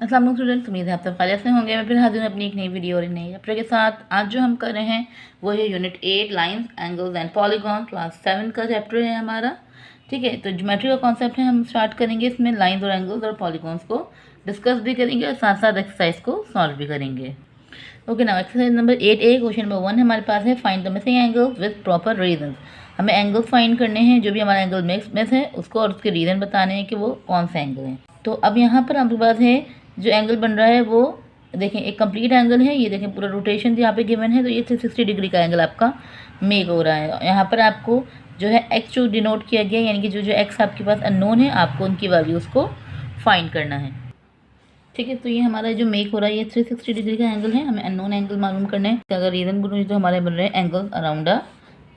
अस्सलाम वालेकुम स्टूडेंट्स, उम्मीद है आप सब खैरियत से होंगे। मैं फिर हाजिर हूँ अपनी एक नई वीडियो और एक नई चैप्टर के साथ। आज जो हम कर रहे हैं वो है unit 8 lines angles and polygon, class 7 का चैप्टर है हमारा। ठीक है, तो ज्योमेट्री का कॉन्सेप्ट है, हम स्टार्ट करेंगे इसमें लाइंस और एंगल्स और पॉलीगॉन्स को डिस्कस भी करेंगे और साथ साथ एक्सरसाइज को सॉल्व भी करेंगे। ओके ना, exercise number 8A question number 1 हमारे पास है find the missing angles with proper reason. हमें एंगल्स फाइंड करने हैं, जो भी हमारा एंगल मिस है उसको, और उसके रीज़न बताने हैं कि वो कौन सा एंगल है। तो अब यहाँ पर आपके पास है जो एंगल बन रहा है वो देखें, एक कंप्लीट एंगल है, ये देखें पूरा रोटेशन यहाँ पे गिवन है, तो ये 360 डिग्री का एंगल आपका मेक हो रहा है। यहाँ पर आपको जो है एक्स जो डिनोट किया गया, यानी कि जो जो एक्स आपके पास अननोन है, आपको उनकी वैल्यूज़ को फाइंड करना है। ठीक है, तो ये हमारा जो मेक हो रहा है ये 360 डिग्री का एंगल है, हमें अननोन एंगल मालूम करना है। तो अगर रीज़न बोलूँ तो हमारे बन रहे हैं एंगल अराउंड अ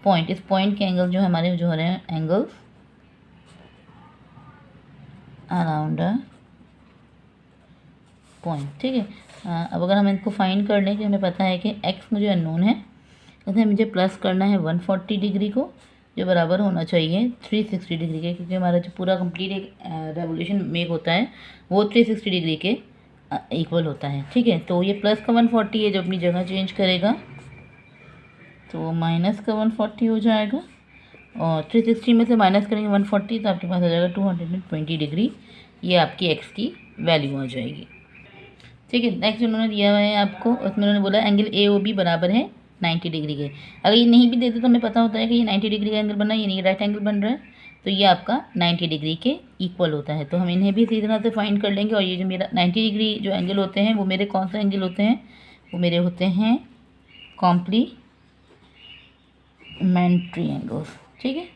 पॉइंट, इस पॉइंट के एंगल जो हमारे जो हो रहे हैं एंगल्स अराउंड अ पॉइंट। ठीक है, अब अगर हम इनको फाइंड कर लें कि हमें पता है कि एक्स मुझे अननोन है, जैसे मुझे प्लस करना है 140 डिग्री को, जो बराबर होना चाहिए 360 डिग्री के, क्योंकि हमारा जो पूरा कंप्लीट एक रेवोल्यूशन मेक होता है वो 360 डिग्री के इक्वल होता है। ठीक है, तो ये प्लस का 140 है, जो अपनी जगह चेंज करेगा तो माइनस का 140 हो जाएगा, और 360 में से माइनस करेंगे 140 तो आपके पास आ जाएगा 220 डिग्री। ये आपकी एक्स की वैल्यू आ जाएगी। ठीक है, नेक्स्ट उन्होंने दिया हुआ है आपको, उसमें उन्होंने बोला एंगल AOB बराबर है 90 डिग्री के। अगर ये नहीं भी देते तो हमें पता होता है कि ये 90 डिग्री का एंगल बना है, ये नहीं राइट एंगल बन रहा है, तो ये आपका 90 डिग्री के इक्वल होता है। तो हम इन्हें भी इसी तरह से फाइंड कर लेंगे। और ये जो मेरा 90 डिग्री जो एंगल होते हैं वो मेरे कौन से एंगल होते हैं, वो मेरे होते हैं कॉम्प्लीमेंट्री एंगल्स। ठीक है,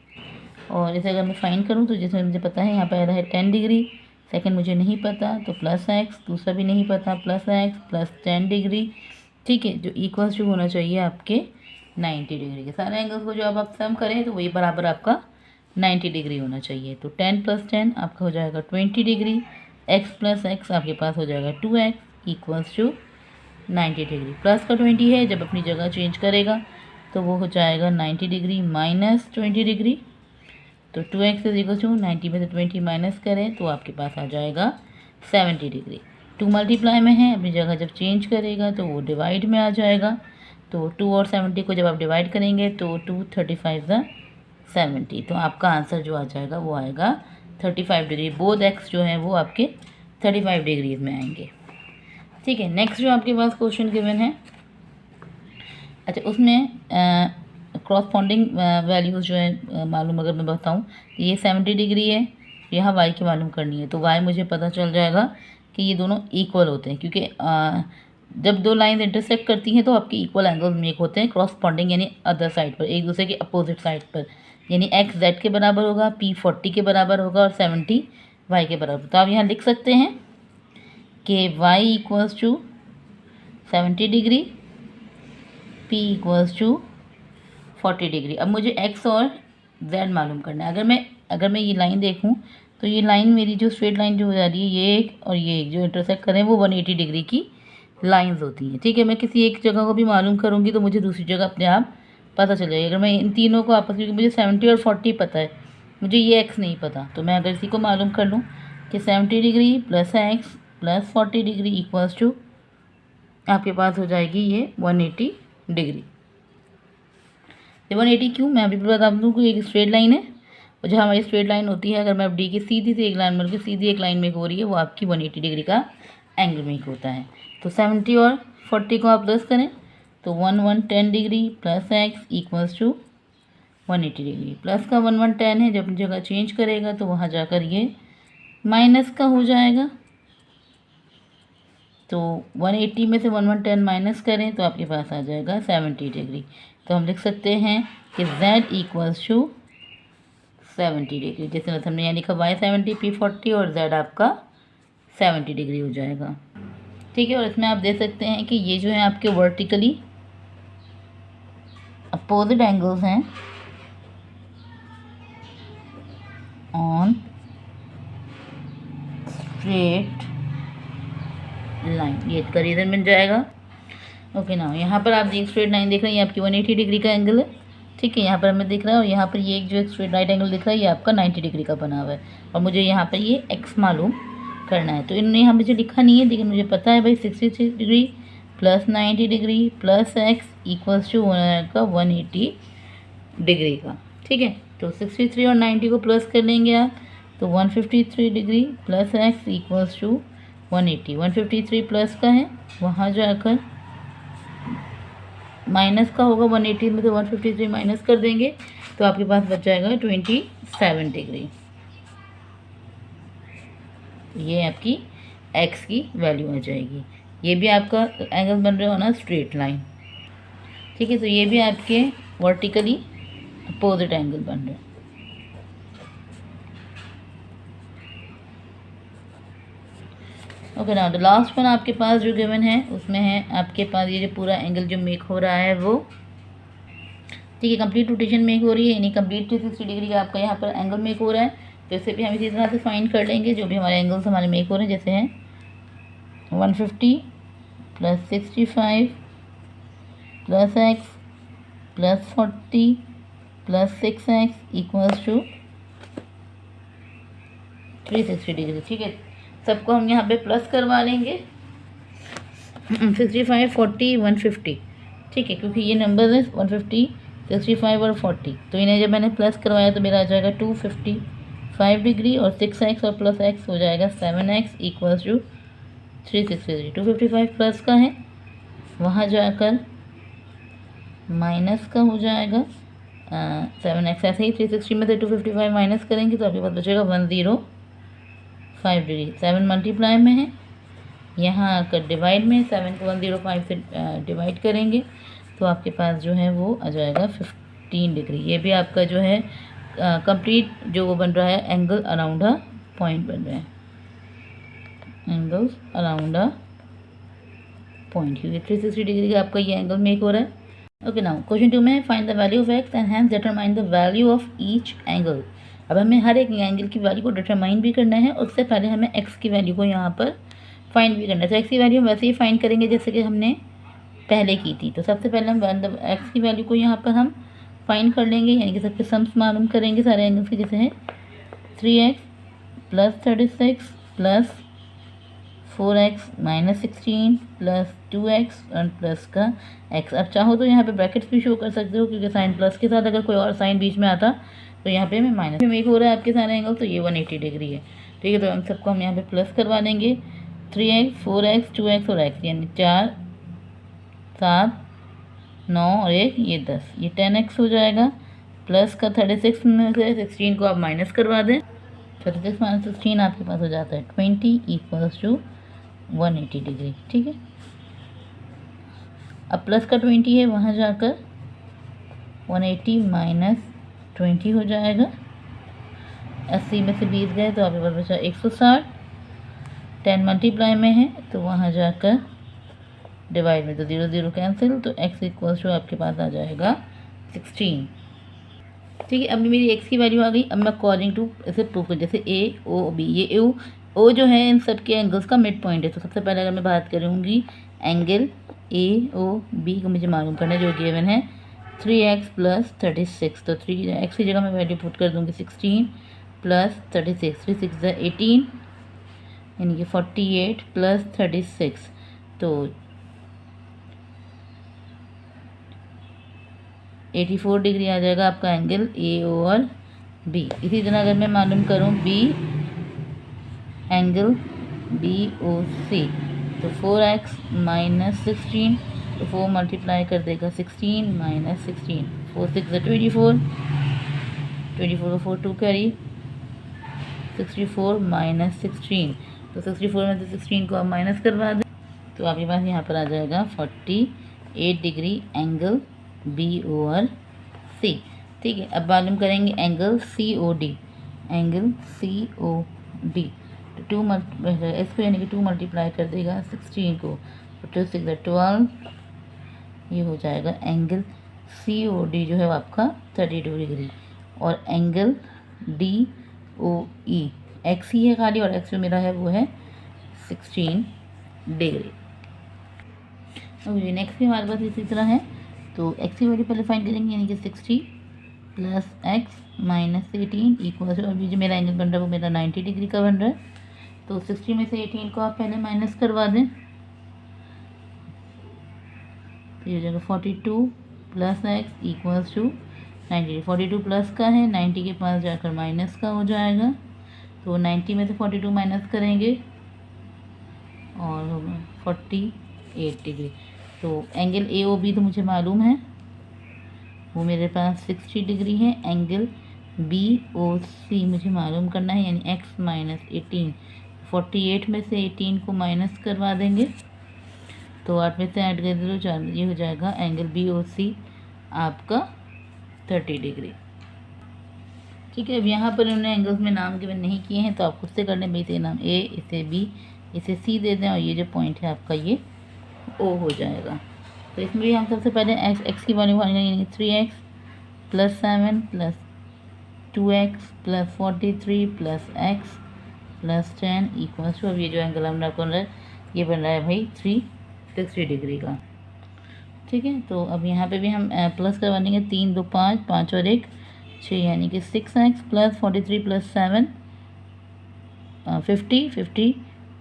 और इसे अगर मैं फाइंड करूँ तो जैसे मुझे पता है यहाँ पर आ रहा है 10 डिग्री, सेकंड मुझे नहीं पता तो प्लस एक्स, दूसरा भी नहीं पता प्लस एक्स प्लस 10 डिग्री। ठीक है, जो इक्वल्स जो होना चाहिए आपके 90 डिग्री के। सारे एंगल्स को जो अब आप सम करें तो वही बराबर आपका 90 डिग्री होना चाहिए। तो 10 प्लस 10 आपका हो जाएगा 20 डिग्री, एक्स प्लस एक्स आपके पास हो जाएगा 2x equals to 90 degree. Plus का 20 है, जब अपनी जगह चेंज करेगा तो वो हो जाएगा 90 डिग्री माइनस 20 डिग्री। तो 2x इज इक्वल टू 90 में से 20 माइनस करें तो आपके पास आ जाएगा 70 डिग्री। 2 मल्टीप्लाई में है, अपनी जगह जब चेंज करेगा तो वो डिवाइड में आ जाएगा। तो 2 और 70 को जब आप डिवाइड करेंगे तो 2 35 ज़ा 70, तो आपका आंसर जो आ जाएगा वो आएगा 35 डिग्री। बोथ एक्स जो हैं वो आपके 35 डिग्रीज में आएंगे। ठीक है, नेक्स्ट जो आपके पास क्वेश्चन गिवन है, अच्छा उसमें क्रॉसपॉन्डिंग वैल्यूज़ जो है मालूम अगर मैं बताऊं तो ये 70 डिग्री है, यहाँ y की मालूम करनी है। तो y मुझे पता चल जाएगा कि ये दोनों इक्वल होते हैं, क्योंकि जब दो लाइंस इंटरसेक्ट करती हैं तो आपके इक्वल एंगल्स मेक होते हैं क्रॉसपॉन्डिंग, यानी अदर साइड पर, एक दूसरे के अपोजिट साइड पर, यानी x z के बराबर होगा, p 40 के बराबर होगा और 70 y के बराबर। तो आप यहाँ लिख सकते हैं कि y equals to 70 degree, p equals to 40 degree. अब मुझे x और z मालूम करना है। अगर मैं ये लाइन देखूं तो ये लाइन मेरी जो स्ट्रेट लाइन जो हो जा रही है, ये एक और ये एक जो इंटरसेक्ट करें वो 180 डिग्री की लाइंस होती हैं। ठीक है, मैं किसी एक जगह को भी मालूम करूंगी तो मुझे दूसरी जगह अपने आप पता चल जाएगी। अगर मैं इन तीनों को आपस में, मुझे 70 और 40 पता है, मुझे ये x नहीं पता, तो मैं अगर इसी को मालूम कर लूँ कि 70 degree plus x plus 40 degree equals to आपके पास हो जाएगी ये 180 डिग्री। 180 क्यों, मैं अभी बता दूँ कि एक स्ट्रेट लाइन है, और जहाँ हमारी स्ट्रेट लाइन होती है, अगर मैं अब डी की सीधी से एक लाइन बन के सीधी एक लाइन मेक हो रही है, वो आपकी 180 डिग्री का एंगल मेक होता है। तो 70 और 40 को आप प्लस करें तो 10 degree plus x equals to 180 degree. Plus का 10 है, जब जगह चेंज करेगा तो वहाँ जाकर ये माइनस का हो जाएगा। तो 180 में से 10 माइनस करें तो आपके पास आ जाएगा 70 डिग्री। तो हम लिख सकते हैं कि z इक्वल्स टू 70 डिग्री। जैसे मतलब हमने यहाँ लिखा y 70 p 40 और z आपका 70 डिग्री हो जाएगा। ठीक है, और इसमें आप देख सकते हैं कि ये जो है आपके वर्टिकली अपोजिट एंगल्स हैं ऑन स्ट्रेट लाइन, ये इसका रीज़न बन जाएगा। ओके ना, यहाँ पर आप एक स्ट्रेट लाइन देख रहे हैं, ये आपकी 180 डिग्री का एंगल है। ठीक है, यहाँ पर हमें दिख रहा है, और यहाँ पर ये एक जो एक स्ट्रेट राइट एंगल दिख रहा है ये आपका 90 डिग्री का बना हुआ है, और मुझे यहाँ पर ये x मालूम करना है। तो इन्होंने यहाँ मुझे लिखा नहीं है, लेकिन मुझे पता है भाई 63 degree plus 90 degree plus x equals to 180 degree का। ठीक है, तो 63 और 90 को प्लस कर लेंगे आप, तो 153 degree plus x equals to 180। 153 plus का है, वहाँ जाकर माइनस का होगा, 180 में से 153 माइनस कर देंगे तो आपके पास बच जाएगा 27 डिग्री। ये आपकी एक्स की वैल्यू आ जाएगी। ये भी आपका एंगल बन रहा है ना स्ट्रेट लाइन। ठीक है, तो ये भी आपके वर्टिकली अपोजिट एंगल बन रहे हैं। Okay, now the last one आपके पास जो गिवन है उसमें है आपके पास ये जो पूरा एंगल जो मेक हो रहा है वो, ठीक है, कंप्लीट रोटेशन मेक हो रही है, यानी कंप्लीट 360 डिग्री का आपका यहाँ पर एंगल मेक हो रहा है। तो इसे भी हम इसी तरह से फाइंड कर लेंगे जो भी हमारे एंगल्स हमारे मेक हो रहे हैं, जैसे हैं 150 plus 65 plus x plus 40 plus 6x equals to 360 degree. ठीक है, सबको हम यहाँ पे प्लस करवा लेंगे 65 40 150। ठीक है, क्योंकि ये नंबर है 150 65 और 40, तो इन्हें जब मैंने प्लस करवाया तो मेरा आ जाएगा 255 डिग्री और 6x और प्लस x हो जाएगा 7x इक्वल्स टू 360। 255 प्लस का है, वहाँ जाकर माइनस का हो जाएगा 7x। ऐसे ही 360 में से 255 माइनस करेंगे तो आपके पास बचेगा 105 डिग्री। 7 मल्टीप्लाई में है, यहाँ आकर डिवाइड में 7 को 105 से डिवाइड करेंगे तो आपके पास जो है वो आ जाएगा 15 डिग्री। ये भी आपका जो है कंप्लीट जो वो बन रहा है एंगल अराउंड अ पॉइंट बन रहा है, एंगल्स अराउंड अ पॉइंट, क्योंकि 360 डिग्री का आपका ये एंगल मेक हो रहा है। ओके, नाउ क्वेश्चन 2 में find the value of x and hence determine the value of each angle. अब हमें हर एक एंगल की वैल्यू को डिटरमाइन भी करना है, उससे पहले हमें एक्स की वैल्यू को यहाँ पर फाइंड भी करना है। तो एक्स की वैल्यू हम वैसे ही फाइंड करेंगे जैसे कि हमने पहले की थी। तो सबसे पहले हम एक्स की वैल्यू को यहाँ पर हम फाइंड कर लेंगे, यानी कि सबके सम्स मालूम करेंगे सारे एंगल्स के, जैसे है 3x plus 36 plus 4x minus 16 plus 2x और प्लस का x। अब चाहो तो यहाँ पे ब्रैकेट्स भी शो कर सकते हो, क्योंकि साइन प्लस के साथ अगर कोई और साइन बीच में आता तो यहाँ पे हमें माइनस मेक हो रहा है आपके सारे एंगल, तो ये 180 डिग्री है। ठीक है, तो हम सबको हम यहाँ पे प्लस करवा देंगे 3x 4x 2x और x, यानी 4 7 9 और 1 ये 10, ये 10x हो जाएगा। प्लस का 36 में से 16 को आप माइनस करवा दें, 36 माइनस 16 आपके पास हो जाता है 20 इक्वल्स टू 180 डिग्री। ठीक है, अब प्लस का 20 है, वहाँ जाकर 180 माइनस 20 हो जाएगा। 80 में से 20 गए तो आपके पास बचा 160। 10 मल्टीप्लाई में है तो वहाँ जाकर डिवाइड में तो 0 0 कैंसिल, तो x इक्वल्स टू आपके पास आ जाएगा 16। ठीक है, अब मेरी x की वैल्यू आ गई। अब मैं अकॉर्डिंग टू इसे प्रूव कर, जैसे ए ओ बी, ये ओ जो है इन सब के एंगल्स का मिड पॉइंट है। तो सबसे पहले अगर मैं बात करूँगी एंगल ए ओ बी को मुझे मालूम करना है, जो गिवन है 3x प्लस 36। तो 3x की जगह मैं वैल्यू पुट कर दूँगी 16 प्लस 36, 3 6 18, यानी कि 48 प्लस 36, तो 84 डिग्री आ जाएगा आपका एंगल ए ओ और बी। इसी तरह अगर मैं मालूम करूँ B angle B O C, तो 4x माइनस 16, तो 4 मल्टीप्लाई कर देगा 16 माइनस 16, 4 6 24, 24 को 4 2 कैरी 64 माइनस 16, तो 64 में से 16 को आप माइनस करवा दें तो आपके पास यहाँ पर आ जाएगा 48 डिग्री एंगल बी ओ और सी। ठीक है, अब मालूम करेंगे angle C O D, angle C O D, तो 2 इसको यानी कि 2 मल्टीप्लाई कर देगा 16 को, 2 6 12, ये हो जाएगा एंगल सी ओ डी जो है आपका 32 डिग्री। और एंगल डी ओ ई एक्स ही है खाली, और एक्स जो मेरा है वो है 16 डिग्री। नेक्स्ट भी हमारे पास इसी तरह है, तो एक्स की वैल्यू पहले फाइंड करेंगे, यानी कि 60 प्लस एक्स माइनस 18 इक्वल, और जो मेरा एंगल बन रहा है वो मेरा 90 डिग्री का बन रहा है। तो 60 में से 18 को आप पहले माइनस करवा दें, तो ये हो जाएगा 42 plus x equals to 90। 42 plus का है, 90 के पास जाकर माइनस का हो जाएगा, तो 90 में से 42 माइनस करेंगे और होगा 48 डिग्री। तो एंगल ए ओ बी तो मुझे मालूम है, वो मेरे पास 60 डिग्री है। एंगल बी ओ सी मुझे मालूम करना है, यानी x माइनस 18। 48 में से 18 को माइनस करवा देंगे, तो 8 में से ऐड कर दो 4, ये हो जाएगा एंगल बी ओ सी आपका 30 डिग्री। ठीक है, अब यहाँ पर उन्होंने एंगल्स में नाम गिवन नहीं किए हैं, तो आप खुद से कर लें। भाई इसे नाम ए, इसे बी, इसे सी दे दें, और ये जो पॉइंट है आपका ये ओ हो जाएगा। तो इसमें भी हम सबसे पहले एक्स की वैल्यू यानी 3x plus 7 plus 2x plus 43 plus x plus 10 equals to, अब ये जो एंगल हमने बन रहा है ये बन रहा है भाई 360 डिग्री का। ठीक है, तो अब यहाँ पे भी हम प्लस करवा देंगे, 3 2 5, 5 और 1 6, यानी कि 6x प्लस 43 प्लस 7 50, 50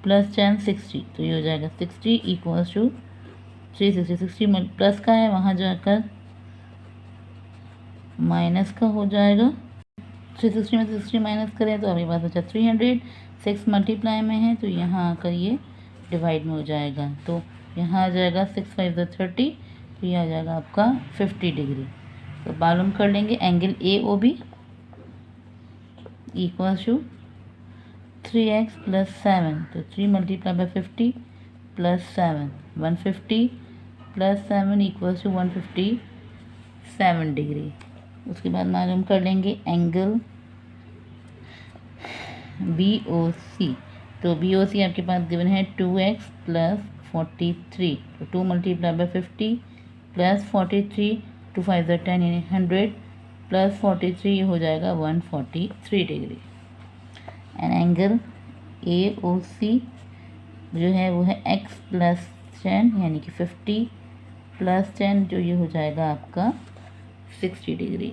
प्लस 10 60, तो ये हो जाएगा 60 इक्वल्स टू 360। 60 प्लस का है, वहाँ जाकर माइनस का हो जाएगा। 360 में से 60 माइनस करें तो अभी बात बचा 300। 6 मल्टीप्लाई में है, तो यहाँ आकर ये डिवाइड में हो जाएगा, तो यहाँ आ जाएगा 6 5 30, तो ये आ जाएगा आपका 50 डिग्री। तो मालूम कर लेंगे angle A O B equals to 3x plus 7, तो 3 multiply by 50 plus 7 150 plus 7 equals to 157 degree. उसके बाद मालूम कर लेंगे एंगल बी ओ सी, तो बी ओ सी आपके पास गिवन है 2x प्लस 43, तो 2 मल्टीप्लाई बाई 50 प्लस 43, 2 5 10 यानी 100 प्लस 43, ये हो जाएगा 143 degree. And angle A O सी जो है वो है x प्लस 10 यानी कि 50 प्लस 10, जो ये हो जाएगा आपका 60 डिग्री।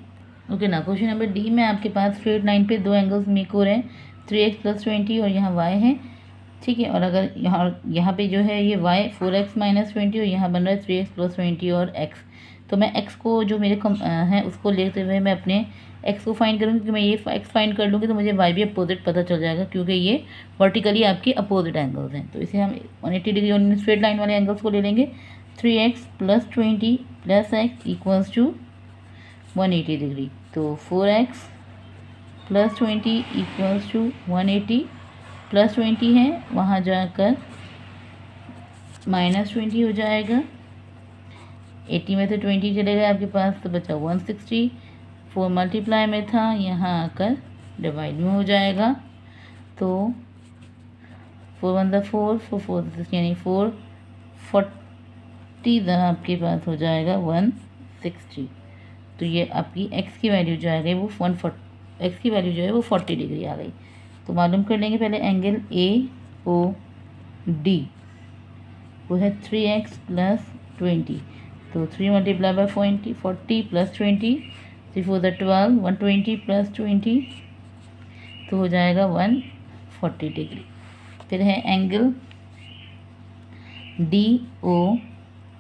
ओके ना, क्वेश्चन नंबर डी में आपके पास स्ट्रेट लाइन पे दो एंगल्स मेक हो रहे हैं, 3x प्लस 20 और यहाँ y है। ठीक है, और अगर यहाँ पे जो है ये y 4x माइनस 20 और यहाँ बन रहा है 3x प्लस 20 और x, तो मैं x को जो मेरे है उसको लेते हुए मैं अपने x को फाइंड करूँगी, क्योंकि मैं ये x फाइंड कर लूँगी तो मुझे y भी अपोजिट पता चल जाएगा, क्योंकि ये वर्टिकली आपके अपोजिट एंगल्स हैं। तो इसे हम 180 डिग्री और स्ट्रेट लाइन वाले एंगल्स को ले लेंगे। 3x plus 20 plus x equals to 180 degree, तो 4x plus 20 equals to 180 plus 20 है, वहाँ जाकर माइनस 20 हो जाएगा। 80 में से 20 चले गए आपके पास, तो बचा 160। 4 मल्टीप्लाई में था, यहाँ आकर डिवाइड में हो जाएगा, तो 4 1 4 4 4 6 यानी 440 आपके पास हो जाएगा 160। तो ये आपकी x की वैल्यू जो आ गई वो 140, x की वैल्यू जो है वो 40 डिग्री आ गई। तो मालूम कर लेंगे पहले एंगल ए ओ डी, वो है 3x प्लस 20, तो 3 मल्टीप्लाई बाई 40 प्लस 20, 3 4 12, 120 प्लस 20, तो हो जाएगा 140 डिग्री। फिर है एंगल डी ओ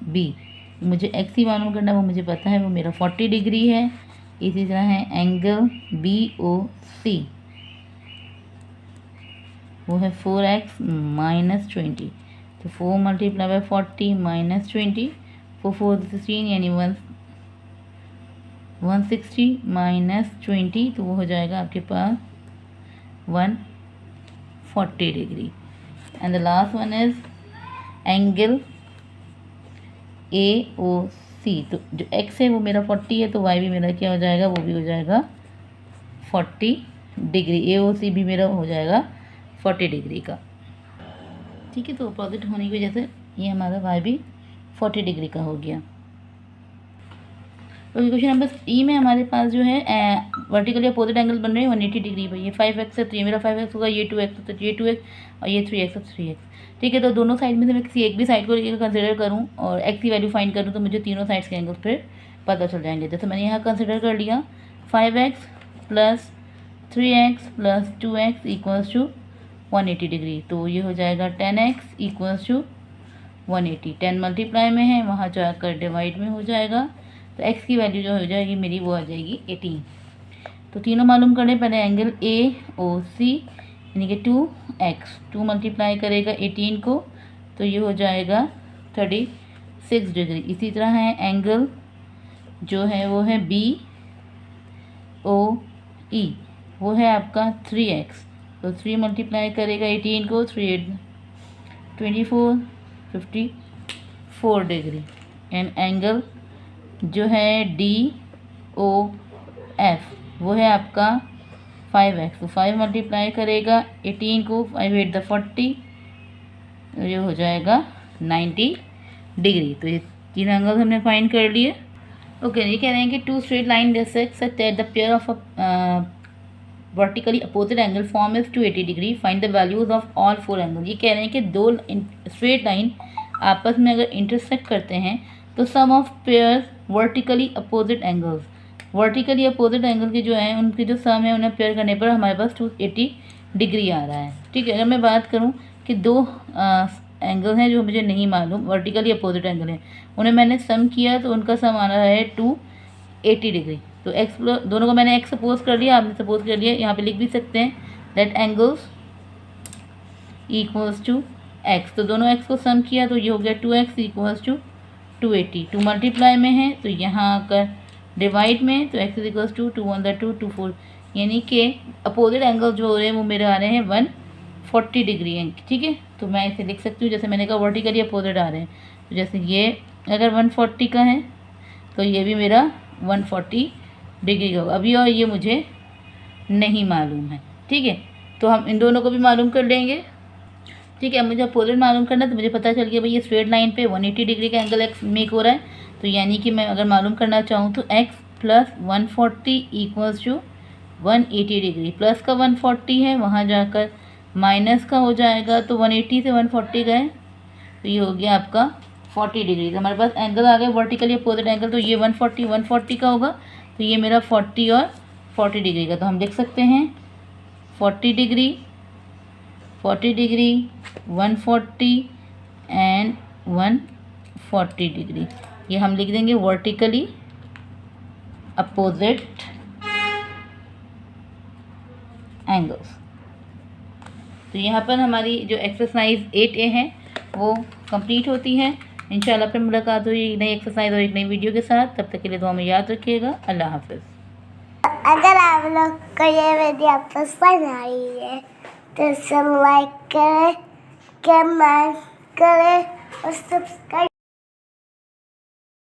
बी, मुझे x ही मालूम करना, वो मुझे पता है, वो मेरा 40 डिग्री है। इसी तरह है एंगल बी ओ सी, वो है 4x माइनस 20, तो 4 मल्टीप्लाई बाई 40 माइनस 20, 4 4 16 यानी 160 माइनस 20, तो वो हो जाएगा आपके पास 140 degree. And the last one is angle A O C, तो जो x है वो मेरा 40 है, तो y भी मेरा क्या हो जाएगा, वो भी हो जाएगा 40 डिग्री। ए ओ सी भी मेरा हो जाएगा 40 डिग्री का। ठीक है, तो अपोजिट होने की वजह से ये हमारा y भी 40 डिग्री का हो गया। तो क्वेश्चन नंबर ई में हमारे पास जो है वर्टिकली अपोजिट एंगल बन रहे हैं 180 डिग्री पर। ये 5x है तो ये मेरा 5x होगा, ये 2x है तो ये 2x, और ये 3x है तो 3x। ठीक है, तो दोनों साइड में से मैं किसी एक भी साइड को लेकर कंसिडर करूं और x की वैल्यू फाइंड करूं, तो मुझे तीनों साइड्स के एंगल्स फिर पता चल जाएंगे। जैसे मैंने यहाँ कंसिडर कर लिया 5x plus 3x plus 2x equals to 180 degree. तो ये हो जाएगा 10x इक्वल्स टू 180। 10 मल्टीप्लाई में है, वहाँ जाकर डिवाइड में हो जाएगा, तो x की वैल्यू जो हो जाएगी मेरी वो आ जाएगी 18। तो तीनों मालूम करें। पहले एंगल AOC यानी कि 2x, 2 मल्टीप्लाई करेगा 18 को, तो ये हो जाएगा 36 डिग्री। इसी तरह है एंगल जो है वो है BOE, वो है आपका 3x, तो 3 मल्टीप्लाई करेगा 18 को, 3 24 54 डिग्री। एंड एंगल जो है DOF, वो है आपका 5x, तो 5 मल्टीप्लाई करेगा 18 को, 5 8 द 40, ये हो जाएगा 90 डिग्री। तो ये तीन एंगल हमने फाइंड कर लिए। ओके, ये कह रहे हैं कि 2 straight line intersect such that the pair of vertically opposite angle form is 280 degree. Find the values of all 4 angle. ये कह रहे हैं कि दो स्ट्रेट लाइन आपस में अगर इंटरसेक्ट करते हैं तो sum of pair vertically opposite angles, vertically opposite angle के जो हैं उनकी जो सम है उन्हें पेयर करने पर हमारे पास 280 डिग्री आ रहा है। ठीक है, अगर मैं बात करूं कि दो एंगल हैं जो मुझे नहीं मालूम, वर्टिकली अपोजिट एंगल हैं, उन्हें मैंने सम किया तो उनका सम आ रहा है 280 डिग्री। तो एक्स दोनों को मैंने एक्स सपोज कर लिया, आपने सपोज कर लिया, यहाँ पे लिख भी सकते हैं that angles equals to x. तो दोनों एक्स को सम किया तो ये हो गया 2x इक्वल्स टू 280। 2 मल्टीप्लाई में है तो यहाँ आकर डिवाइड में, तो x इज इक्वल्स टू 2 1 2 2 4, यानी कि अपोजिट एंगल जो हो रहे हैं वो मेरे आ रहे हैं 140 डिग्री। ठीक है, तो मैं इसे लिख सकती हूँ, जैसे मैंने कहा वर्टिकली अपोजिट आ रहे हैं, तो जैसे ये अगर 140 का है तो ये भी मेरा 140 डिग्री का होगा। अभी और ये मुझे नहीं मालूम है। ठीक है, तो हम इन दोनों को भी मालूम कर लेंगे। ठीक है, मुझे अपोजिट मालूम करना, तो मुझे पता चल गया भाई ये स्ट्रेट लाइन पे 180 डिग्री का एंगल एक्स मेक हो रहा है, तो यानी कि मैं अगर मालूम करना चाहूँ तो x plus 140 equals to 180 degree. Plus का 140 है, वहाँ जाकर माइनस का हो जाएगा, तो 180 से 140 गए तो ये हो गया आपका 40 डिग्री। तो हमारे पास एंगल आ गए वर्टिकली अपोजिट एंगल, तो ये 140 का होगा, तो ये मेरा 40 और 40 डिग्री का। तो हम लिख सकते हैं 40 डिग्री 140 एंड 140 डिग्री, ये हम लिख देंगे वर्टिकली अपोजिट एंगल्स। तो यहाँ पर हमारी जो एक्सरसाइज 8A है वो कंप्लीट होती है। इंशाल्लाह फिर मुलाकात हुई एक नई एक्सरसाइज और एक नई वीडियो के साथ। तब तक के लिए दुआ में याद रखिएगा। अल्लाह हाफिज़। अगर आप लोग को ये वीडियो पसंद आई है तो सब लाइक करें, कमेंट करें और सब्सक्राइब